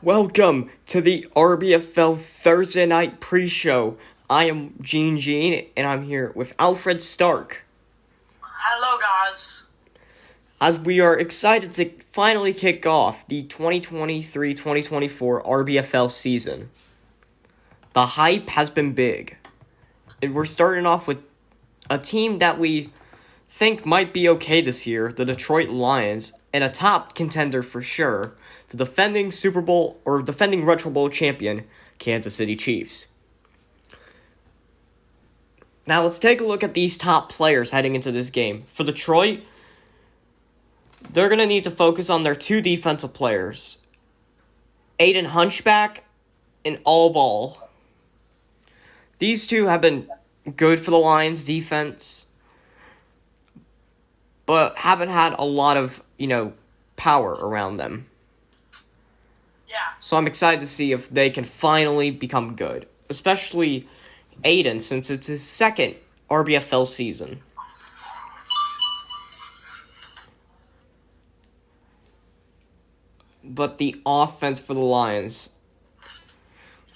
Welcome to the RBFL Thursday night pre-show. I am Gene, and I'm here with Alfred Stark. Hello, guys. As we are excited to finally kick off the 2023-2024 RBFL season. The hype has been big, and we're starting off with a team that we think might be okay this year, the Detroit Lions, and a top contender for sure, the defending Retro Bowl champion, Kansas City Chiefs. Now let's take a look at these top players heading into this game. For Detroit, they're going to need to focus on their two defensive players, Aiden Hunchback and All Ball. These two have been good for the Lions defense, but haven't had a lot of, power around them. Yeah. So I'm excited to see if they can finally become good. Especially Aiden, since it's his second RBFL season. But the offense for the Lions.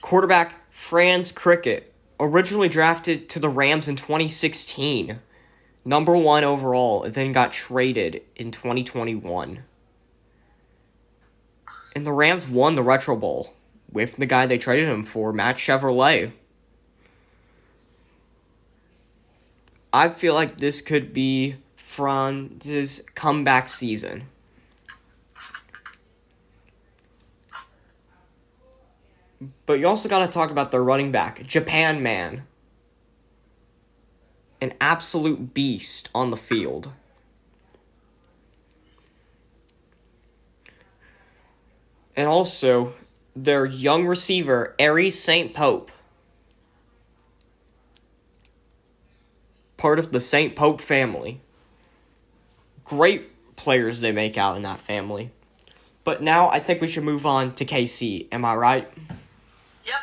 Quarterback Franz Cricket, originally drafted to the Rams in 2016. Number 1 overall, and then got traded in 2021. And the Rams won the Retro Bowl with the guy they traded him for, Matt Chevrolet. I feel like this could be Franz's comeback season. But you also got to talk about their running back, Japan Man. An absolute beast on the field. And also, their young receiver, Aries St. Pope. Part of the St. Pope family. Great players they make out in that family. But now I think we should move on to KC. Am I right? Yep.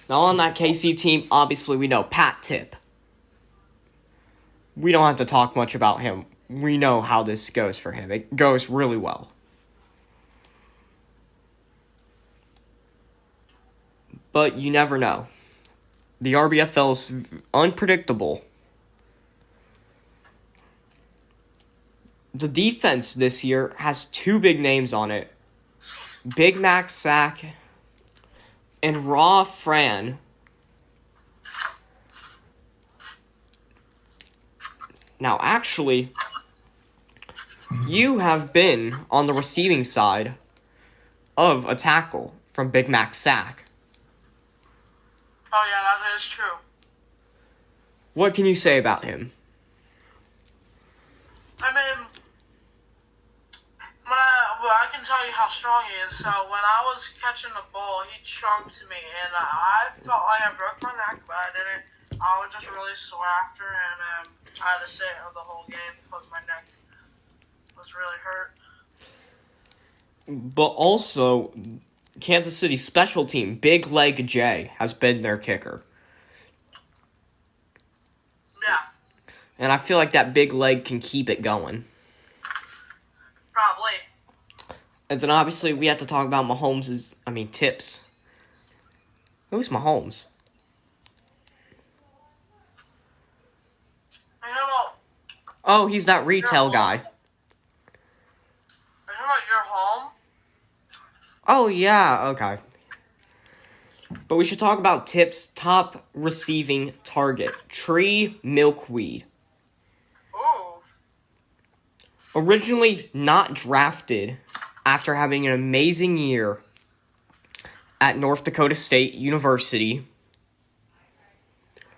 Now on that KC team, obviously we know Pat Tip. We don't have to talk much about him. We know how this goes for him. It goes really well. But you never know. The RBFL is unpredictable. The defense this year has two big names on it. Big Mac Sack and Raw Fran. Now, actually, you have been on the receiving side of a tackle from Big Mac Sack. Oh, yeah, that is true. What can you say about him? I can tell you how strong he is. So, when I was catching the ball, he chunked me, and I felt like I broke my neck, but I didn't. I was just really sore after, and I had to sit the whole game because my neck was really hurt. But also, Kansas City special team, Big Leg J, has been their kicker. Yeah. And I feel like that big leg can keep it going. Probably. And then obviously we have to talk about Tips. Who's Mahomes? I don't know. Oh, he's that retail guy. I don't know your home. Oh, yeah, okay. But we should talk about Tip's top receiving target, Tree Milkweed. Ooh. Originally not drafted after having an amazing year at North Dakota State University,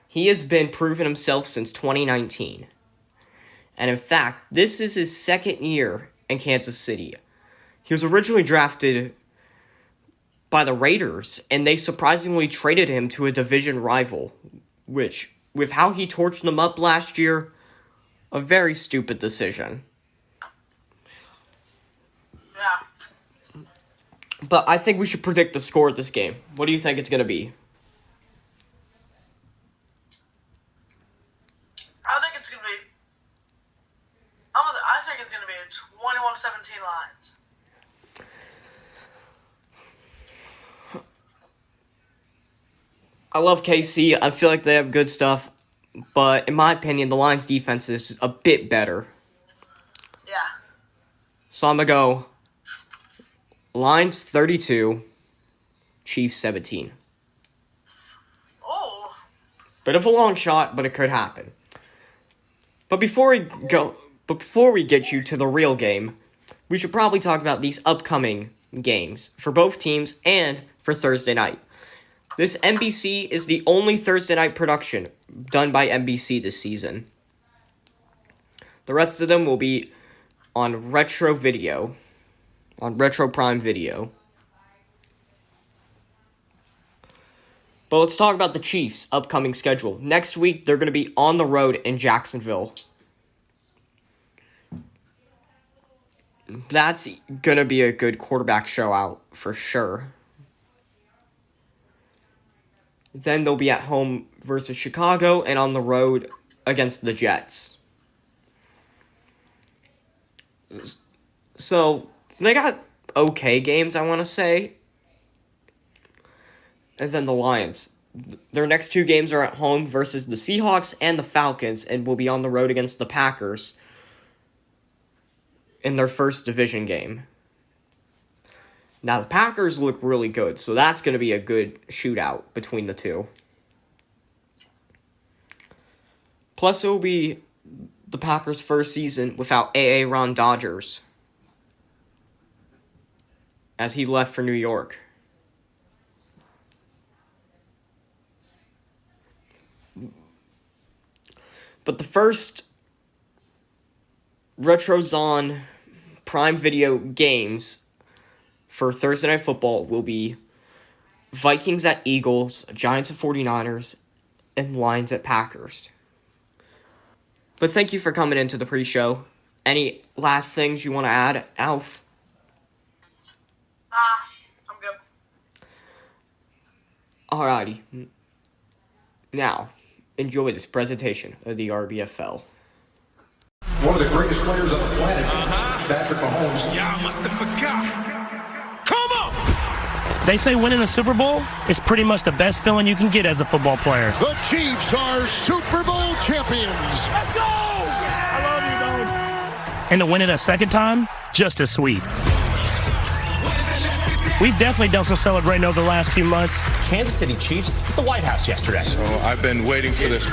he has been proving himself since 2019. And in fact, this is his second year in Kansas City. He was originally drafted by the Raiders, and they surprisingly traded him to a division rival, which, with how he torched them up last year, a very stupid decision. Yeah. But I think we should predict the score of this game. What do you think it's going to be? I think it's going to be 21-17 Lions. I love KC. I feel like they have good stuff. But in my opinion, the Lions' defense is a bit better. Yeah. So I'm going to go Lions 32, Chiefs 17. Oh. Bit of a long shot, but it could happen. But before we get you to the real game, we should probably talk about these upcoming games for both teams and for Thursday night. This NBC is the only Thursday night production done by NBC this season. The rest of them will be on Retro Prime Video. But let's talk about the Chiefs' upcoming schedule. Next week, they're going to be on the road in Jacksonville. That's going to be a good quarterback show out for sure. Then they'll be at home versus Chicago and on the road against the Jets. So, they got okay games, I want to say. And then the Lions. Their next two games are at home versus the Seahawks and the Falcons, and will be on the road against the Packers in their first division game. Now, the Packers look really good, so that's going to be a good shootout between the two. Plus, it will be the Packers' first season without Ron Dodgers, as he left for New York. But the first RetroZone Prime Video games for Thursday Night Football will be Vikings at Eagles, Giants at 49ers, and Lions at Packers. But thank you for coming into the pre-show. Any last things you want to add, Alf? I'm good. Alrighty. Now, enjoy this presentation of the RBFL. One of the greatest players on the planet, Patrick Mahomes. Y'all must have forgot. Come on! They say winning a Super Bowl is pretty much the best feeling you can get as a football player. The Chiefs are Super Bowl champions. Let's go! I love you, man. And to win it a second time, just as sweet. We've definitely done some celebrating over the last few months. Kansas City Chiefs hit the White House yesterday. So I've been waiting for this.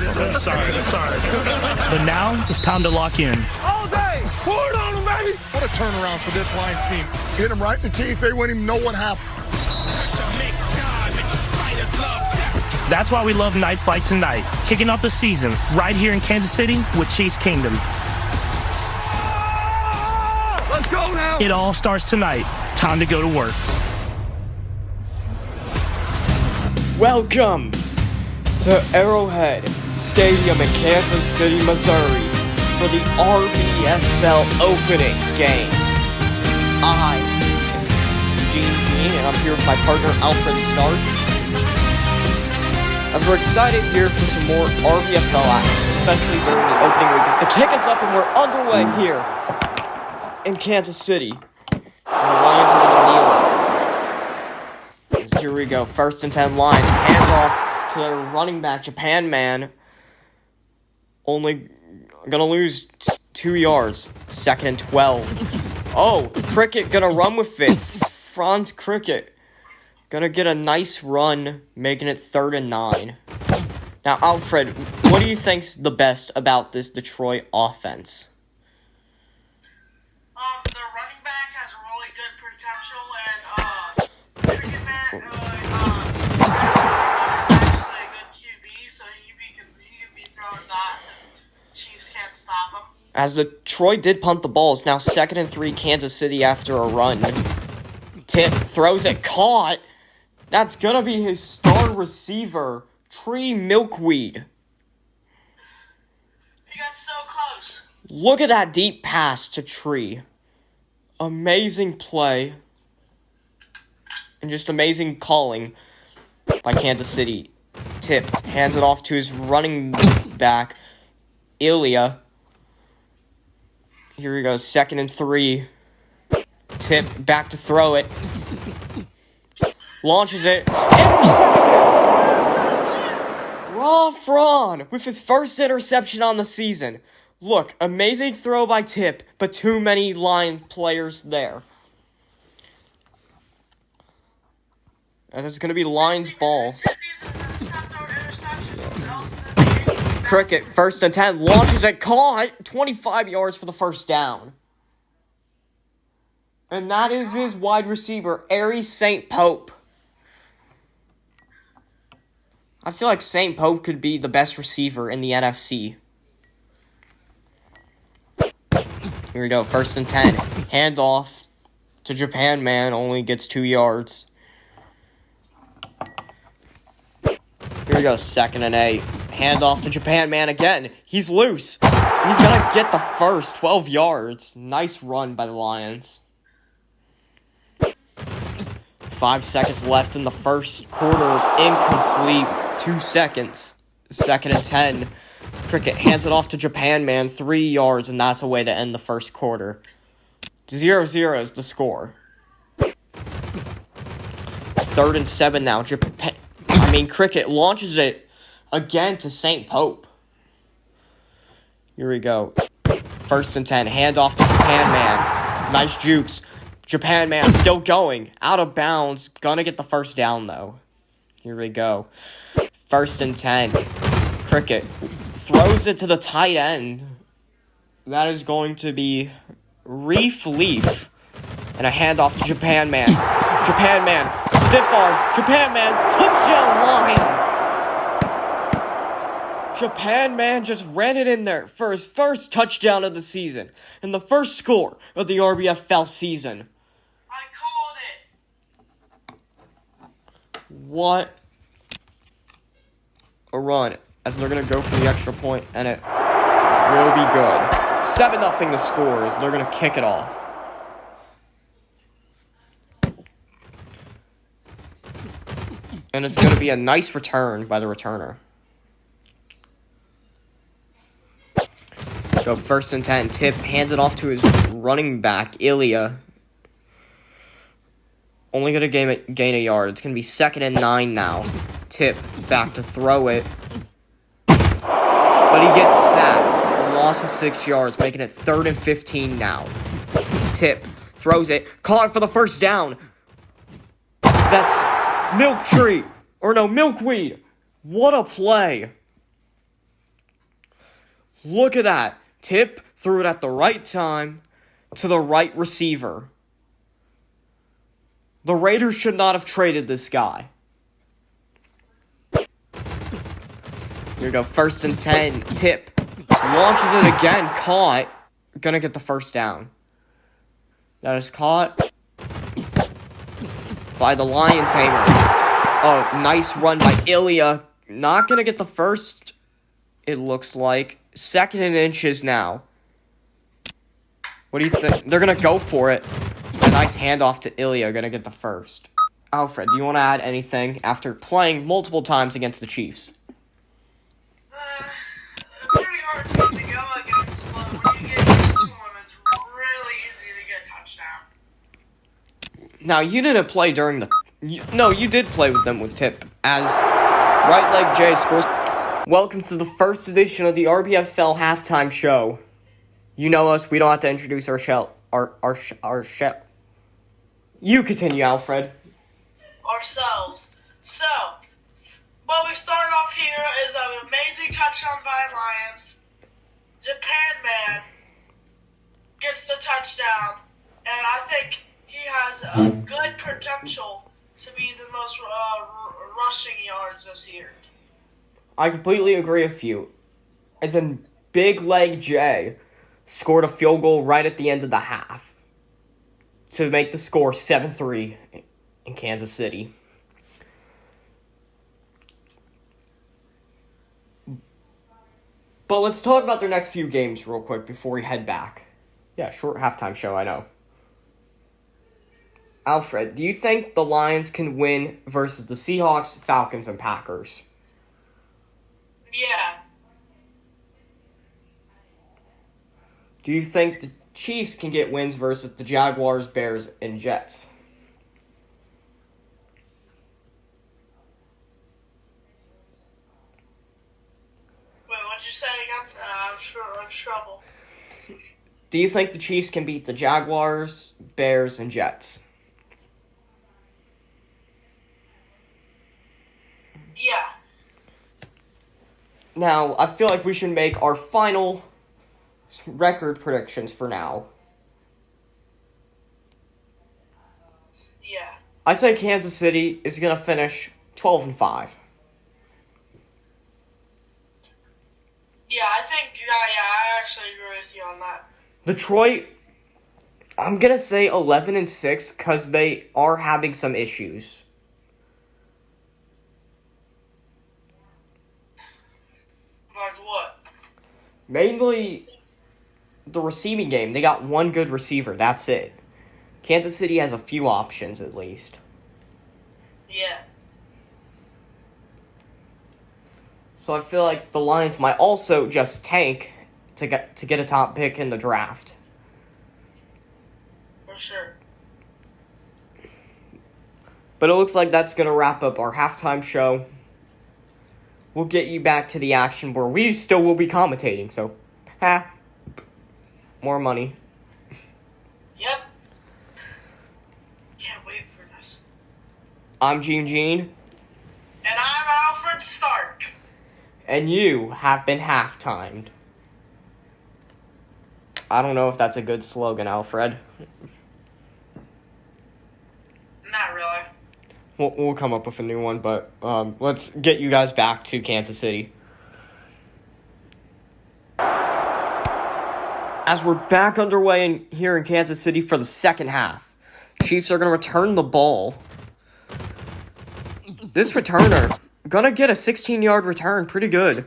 Sorry. But now it's time to lock in. All day! Pour it on them, baby! What a turnaround for this Lions team. Hit them right in the teeth. They wouldn't even know what happened. That's why we love nights like tonight, kicking off the season right here in Kansas City with Chiefs Kingdom. Let's go now! It all starts tonight. Time to go to work. Welcome to Arrowhead Stadium in Kansas City, Missouri for the RBFL opening game. I'm Eugene Dean, and I'm here with my partner Alfred Stark. As we're excited here for some more RBFL action, especially during the opening week, as the kick is up and we're underway here in Kansas City. And the Lions are going to kneel it. Here we go. 1st and 10 Lions. Hands off to their running back, Japan Man. Only gonna lose 2 yards. 2nd and 12. Oh, Cricket gonna run with it. Franz Cricket gonna get a nice run, making it 3rd and 9. Now, Alfred, what do you think's the best about this Detroit offense? The running back has really good potential, and Cricket Man is actually a good QB, so he can be throwing dots, and Chiefs can't stop him. As Detroit did punt the ball, it's now 2nd and 3 Kansas City after a run. Tip throws it, caught. That's gonna be his star receiver, Tree Milkweed. He got so close. Look at that deep pass to Tree. Amazing play. And just amazing calling by Kansas City. Tip hands it off to his running back, Ilya. Here we go, 2nd and 3. Tip back to throw it. Launches it. Intercepted! Fraun with his first interception on the season. Look, amazing throw by Tip, but too many line players there. And it's going to be Lions ball. Cricket, 1st and 10, launches it, caught, 25 yards for the first down. And that is his wide receiver, Aries St. Pope. I feel like St. Pope could be the best receiver in the NFC. Here we go, 1st and 10. Handoff to Japan Man, only gets 2 yards. Here we go, 2nd and 8. Handoff to Japan Man again. He's loose. He's gonna get the first, 12 yards. Nice run by the Lions. 5 seconds left in the first quarter. Incomplete. 2 seconds. 2nd and 10. Cricket hands it off to Japan Man. 3 yards, and that's a way to end the first quarter. 0-0 is the score. 3rd and 7 now. Cricket launches it again to St. Pope. Here we go. 1st and 10. Handoff to Japan Man. Nice jukes. Japan Man still going. Out of bounds. Gonna get the first down, though. Here we go. 1st and 10. Cricket throws it to the tight end. That is going to be Reef Leaf. And a handoff to Japan Man. Japan Man. Stiff arm. Japan Man. Touchdown Lions. Japan Man just ran it in there for his first touchdown of the season. And the first score of the RBFL season. I called it. What a run. As they're going to go for the extra point, and it will be good. 7-0 the score as they're going to kick it off. And it's going to be a nice return by the returner. Go 1st and 10. Tip hands it off to his running back, Ilya. Only going to gain a yard. It's going to be 2nd and 9 now. Tip back to throw it. But he gets sacked. A loss of 6 yards, making it 3rd and 15 now. Tip throws it. Caught for the first down. That's milkweed. What a play. Look at that. Tip threw it at the right time to the right receiver. The Raiders should not have traded this guy. Here we go, 1st and 10. Tip launches it again. Caught. Gonna get the first down. That is caught by the Lion Tamer. Oh, nice run by Ilya. Not gonna get the first, it looks like. 2nd and inches now. What do you think? They're gonna go for it. A nice handoff to Ilya. Gonna get the first. Alfred, do you want to add anything after playing multiple times against the Chiefs? Pretty hard team to go against, but when you get used to them, it's really easy to get a touchdown. Now, you didn't play during the... you did play with them with Tip, as right leg J scores... Welcome to the first edition of the RBFL halftime show. You know us, we don't have to introduce our shell. You continue, Alfred. Ourselves. So, what we start off here is an amazing touchdown by Lions. Japan Man gets the touchdown, and I think he has a good potential to be the most rushing yards this year. I completely agree with you. And then Big Leg J scored a field goal right at the end of the half to make the score 7-3 in Kansas City. But let's talk about their next few games real quick before we head back. Yeah, short halftime show, I know. Alfred, do you think the Lions can win versus the Seahawks, Falcons, and Packers? Yeah. Do you think the Chiefs can get wins versus the Jaguars, Bears, and Jets? Do you think the Chiefs can beat the Jaguars, Bears, and Jets? Yeah. Now, I feel like we should make our final record predictions for now. Yeah. I say Kansas City is going to finish 12-5. Yeah, I actually agree with you on that. Detroit, I'm going to say 11-6 because they are having some issues. Like what? Mainly the receiving game. They got one good receiver. That's it. Kansas City has a few options at least. Yeah. So I feel like the Lions might also just tank to get a top pick in the draft. For sure. But it looks like that's going to wrap up our halftime show. We'll get you back to the action where we still will be commentating, so, more money. Yep. Can't wait for this. I'm Gene. And I'm Alfred Stark. And you have been half-timed. I don't know if that's a good slogan, Alfred. Not really. We'll come up with a new one, but let's get you guys back to Kansas City. As we're back underway here in Kansas City for the second half, Chiefs are going to return the ball. This returner, going to get a 16-yard return, pretty good.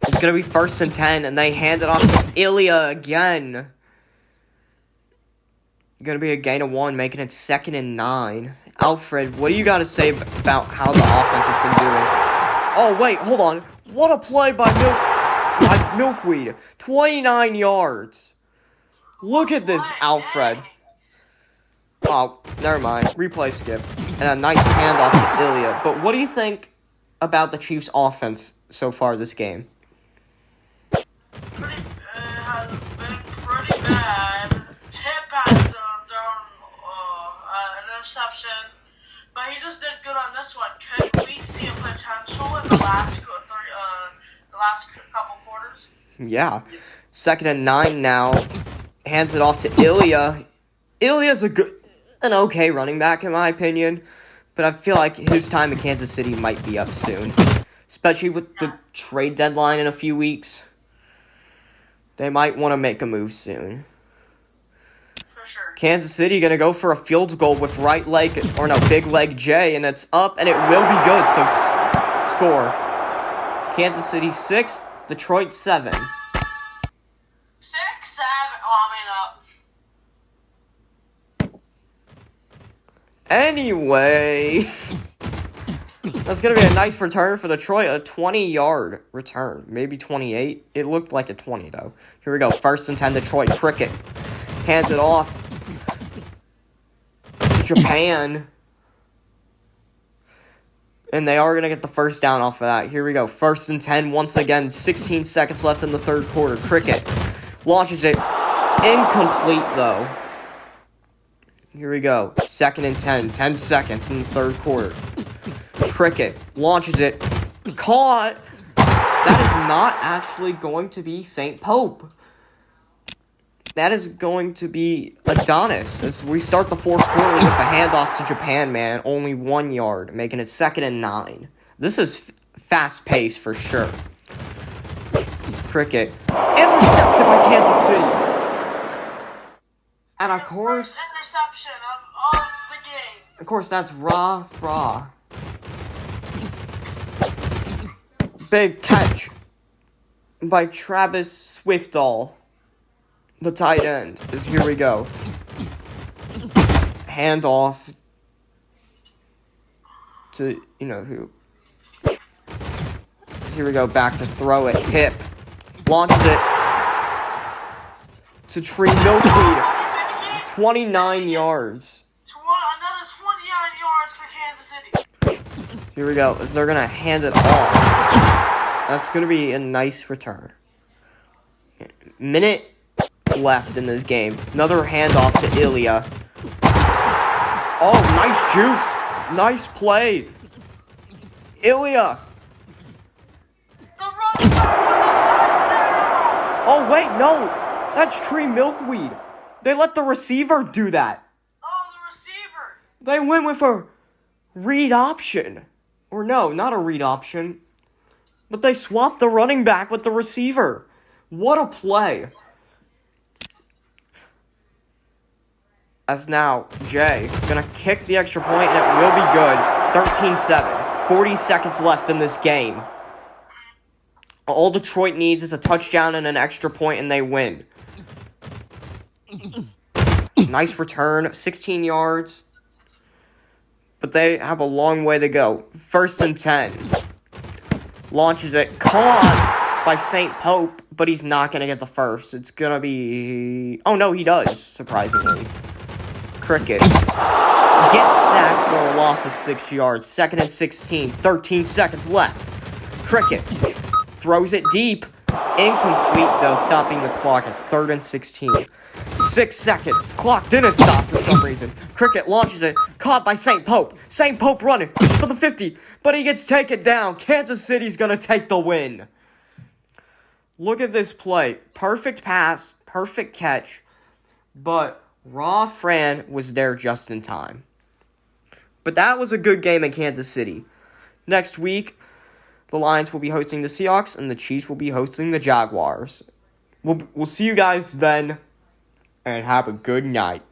It's going to be 1st and 10, and they hand it off to Ilya again. Going to be a gain of 1, making it 2nd and 9. Alfred, what do you got to say about how the offense has been doing? Oh, wait, hold on. What a play by Milkweed. 29 yards. Look at this, Alfred. Oh, never mind. Replay skip. And a nice handoff to Ilya. But what do you think about the Chiefs' offense so far this game? Has been pretty bad. Tip has thrown an interception, but he just did good on this one. Could we see a potential in the last couple quarters? Yeah. 2nd and 9 now. Hands it off to Ilya. Ilya's an okay running back in my opinion, but I feel like his time in Kansas City might be up soon, especially with the trade deadline in a few weeks. They might want to make a move soon. For sure. Kansas City going to go for a field goal with big leg J, and it's up, and it will be good, so score. Kansas City 6, Detroit 7. 6, 7. Oh, Anyway, that's going to be a nice return for Detroit, a 20-yard return, maybe 28. It looked like a 20, though. Here we go, 1st and 10, Detroit. Cricket hands it off to Japan, and they are going to get the first down off of that. Here we go, 1st and 10, once again, 16 seconds left in the third quarter. Cricket launches it, incomplete, though. Here we go. 2nd and 10. 10 seconds in the third quarter. Cricket launches it. Caught. That is not actually going to be St. Pope. That is going to be Adonis as we start the fourth quarter with a handoff to Japan, man. Only 1 yard, making it 2nd and 9. This is fast pace for sure. Cricket. Intercepted by Kansas City. And of course... First interception of the game. Of course, that's Ra. Big catch by Travis Swiftall, the tight end. Here we go. Handoff to, who. Here we go, back to throw it. Tip. Launches it to Tree Milkweed. 29 yards. Another 29 yards for Kansas City. Here we go, as they're going to hand it off. That's going to be a nice return. Minute left in this game. Another handoff to Ilya. Oh, nice jukes. Nice play. Ilya. The running back with the touchdown! Oh, wait, no. That's tree milkweed. They let the receiver do that. Oh, the receiver! They went with a read option. Or no, not a read option. But they swapped the running back with the receiver. What a play. As now, Jay gonna kick the extra point, and it will be good. 13-7. 40 seconds left in this game. All Detroit needs is a touchdown and an extra point, and they win. Nice return, 16 yards. But they have a long way to go. 1st and 10. Launches it. Caught by St. Pope, but he's not going to get the first. It's going to be... Oh, no, he does, surprisingly. Cricket. Gets sacked for a loss of 6 yards. 2nd and 16. 13 seconds left. Cricket. Throws it deep. Incomplete, though, stopping the clock at 3rd and 16. 6 seconds. Clock didn't stop for some reason. Cricket launches it. Caught by St. Pope. St. Pope running for the 50. But he gets taken down. Kansas City's going to take the win. Look at this play. Perfect pass. Perfect catch. But Raw Fran was there just in time. But that was a good game in Kansas City. Next week, the Lions will be hosting the Seahawks, and the Chiefs will be hosting the Jaguars. We'll see you guys then, and have a good night.